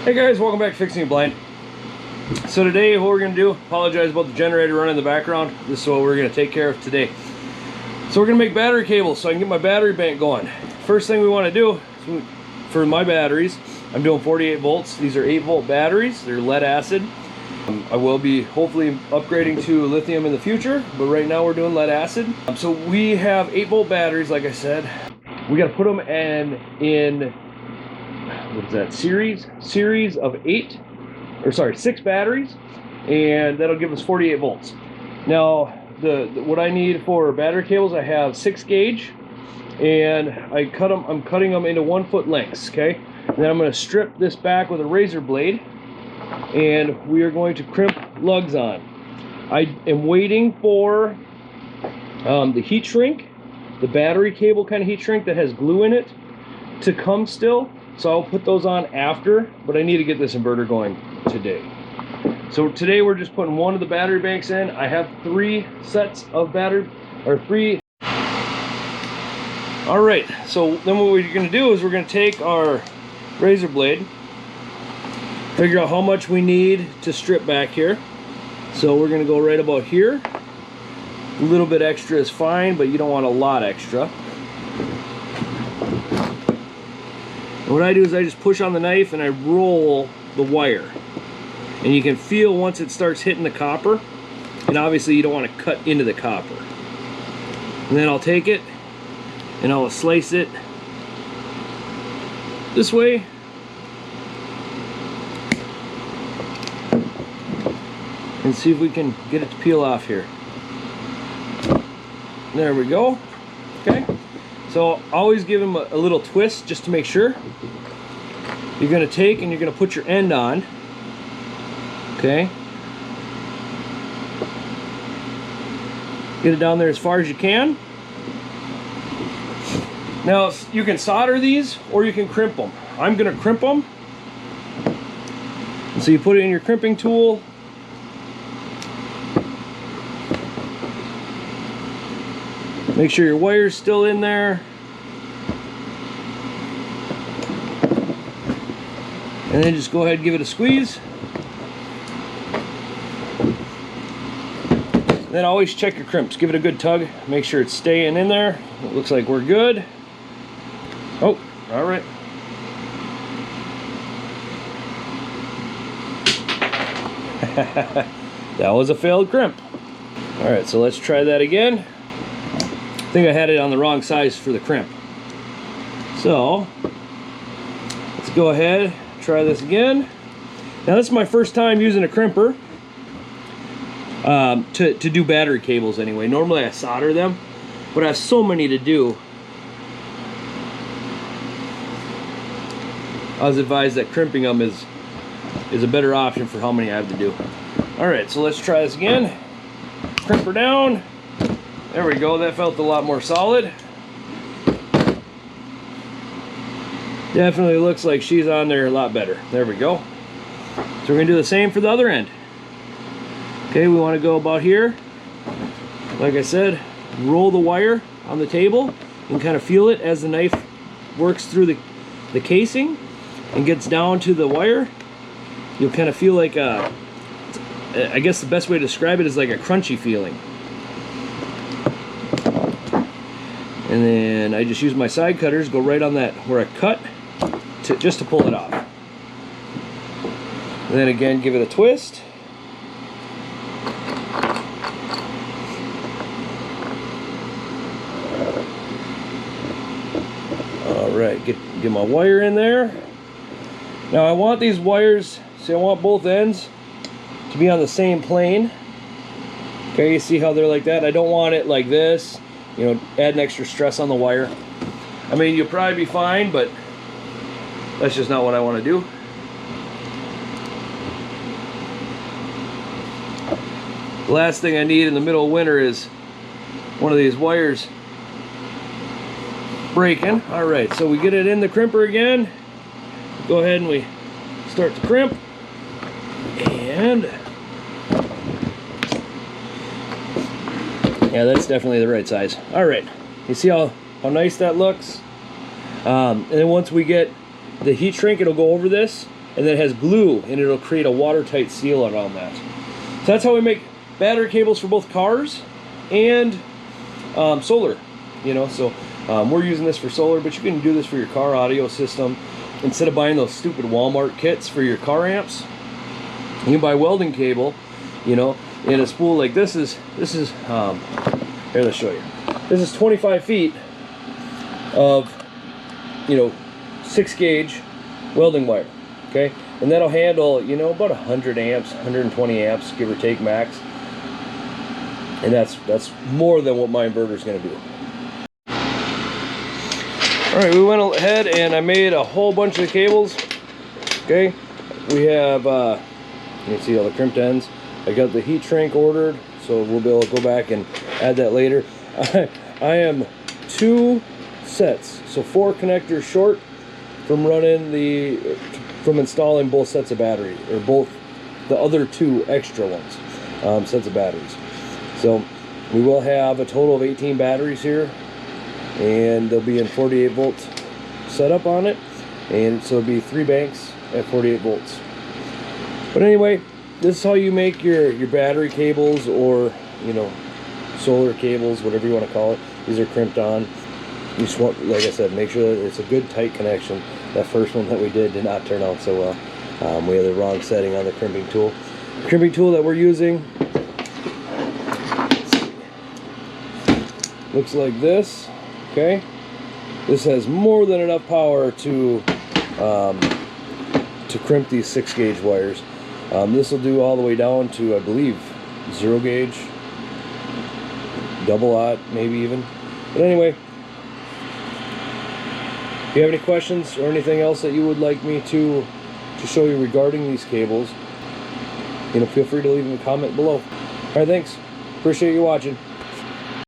Hey guys, welcome back to Fixing Your Blind. So today what we're going to do, apologize about the generator running in the background. This is what we're going to take care of today. So we're going to make battery cables so I can get my battery bank going. First thing we want to do, for my batteries, I'm doing 48 volts. These are 8-volt batteries. They're lead acid. I will be hopefully upgrading to lithium in the future, but right now we're doing lead acid. So we have 8-volt batteries, like I said. We got to put them in what is that, series of 6 batteries, and that'll give us 48 volts. Now what I need for battery cables, I have 6 gauge, and I'm cutting them into 1 foot lengths. Okay, and then I'm going to strip this back with a razor blade, and we are going to crimp lugs on. I am waiting for the heat shrink, the battery cable kind of heat shrink that has glue in it, to come still. So I'll put those on after, but I need to get this inverter going today. So today we're just putting one of the battery banks in. I have 3 sets of battery, or 3. All right, so then what we're gonna do is we're gonna take our razor blade, figure out how much we need to strip back here. So we're gonna go right about here. A little bit extra is fine, but you don't want a lot extra. What I do is I just push on the knife and I roll the wire, and you can feel once it starts hitting the copper, and obviously you don't want to cut into the copper. And then I'll take it and I'll slice it this way, and see if we can get it to peel off here. There we go. Okay, so always give them a little twist just to make sure. You're going to take and you're going to put your end on. Okay. Get it down there as far as you can. Now you can solder these or you can crimp them. I'm going to crimp them. So you put it in your crimping tool. Make sure your wire's still in there. And then just go ahead and give it a squeeze. And then always check your crimps. Give it a good tug. Make sure it's staying in there. It looks like we're good. Oh, all right. That was a failed crimp. All right, so let's try that again. I think I had it on the wrong size for the crimp. So let's go ahead, try this again. Now this is my first time using a crimper to do battery cables anyway. Normally I solder them, but I have so many to do. I was advised that crimping them is a better option for how many I have to do. All right, so let's try this again. Crimp her down. There we go, that felt a lot more solid. Definitely looks like she's on there a lot better. There we go. So we're gonna do the same for the other end. Okay, we wanna go about here. Like I said, roll the wire on the table and kind of feel it as the knife works through the casing and gets down to the wire. You'll kind of feel like I guess the best way to describe it is like a crunchy feeling. And then I just use my side cutters, go right on that where I cut, just to pull it off. And then again, give it a twist. All right, get my wire in there. Now I want these wires, see, I want both ends to be on the same plane. Okay, you see how they're like that? I don't want it like this. You know, add an extra stress on the wire. I mean, you'll probably be fine, but that's just not what I want to do. The last thing I need in the middle of winter is one of these wires breaking. All right, so we get it in the crimper again. Go ahead and we start to crimp. And yeah, that's definitely the right size. All right, you see how nice that looks? And then once we get the heat shrink, it'll go over this. and then it has glue, and it'll create a watertight seal around that. So that's how we make battery cables for both cars and solar. You know, so we're using this for solar, but you can do this for your car audio system. Instead of buying those stupid Walmart kits for your car amps, you can buy welding cable, you know, in a spool like this is here, let's show you. This is 25 feet of, you know, 6-gauge welding wire, okay? And that'll handle, you know, about 100 amps, 120 amps, give or take max. And that's more than what my inverter is going to do. All right, we went ahead and I made a whole bunch of cables, okay? We have, you can see all the crimped ends. I got the heat shrink ordered, so we'll be able to go back and add that later. I am 2 sets, so 4 connectors short from installing both sets of battery, or both the other 2 extra ones, sets of batteries. So we will have a total of 18 batteries here, and they'll be in 48 volt setup on it, and so it'll be 3 banks at 48 volts. But anyway, this is how you make your battery cables, or, you know, solar cables, whatever you want to call it. These are crimped on. You just want, like I said, make sure that it's a good tight connection. That first one that we did not turn out so well. We had the wrong setting on the crimping tool. The crimping tool that we're using looks like this. Okay, this has more than enough power to crimp these 6-gauge wires. This will do all the way down to, I believe, 0 gauge, double aught, maybe even. But anyway, if you have any questions or anything else that you would like me to show you regarding these cables, you know, feel free to leave them a comment below. All right, thanks. Appreciate you watching.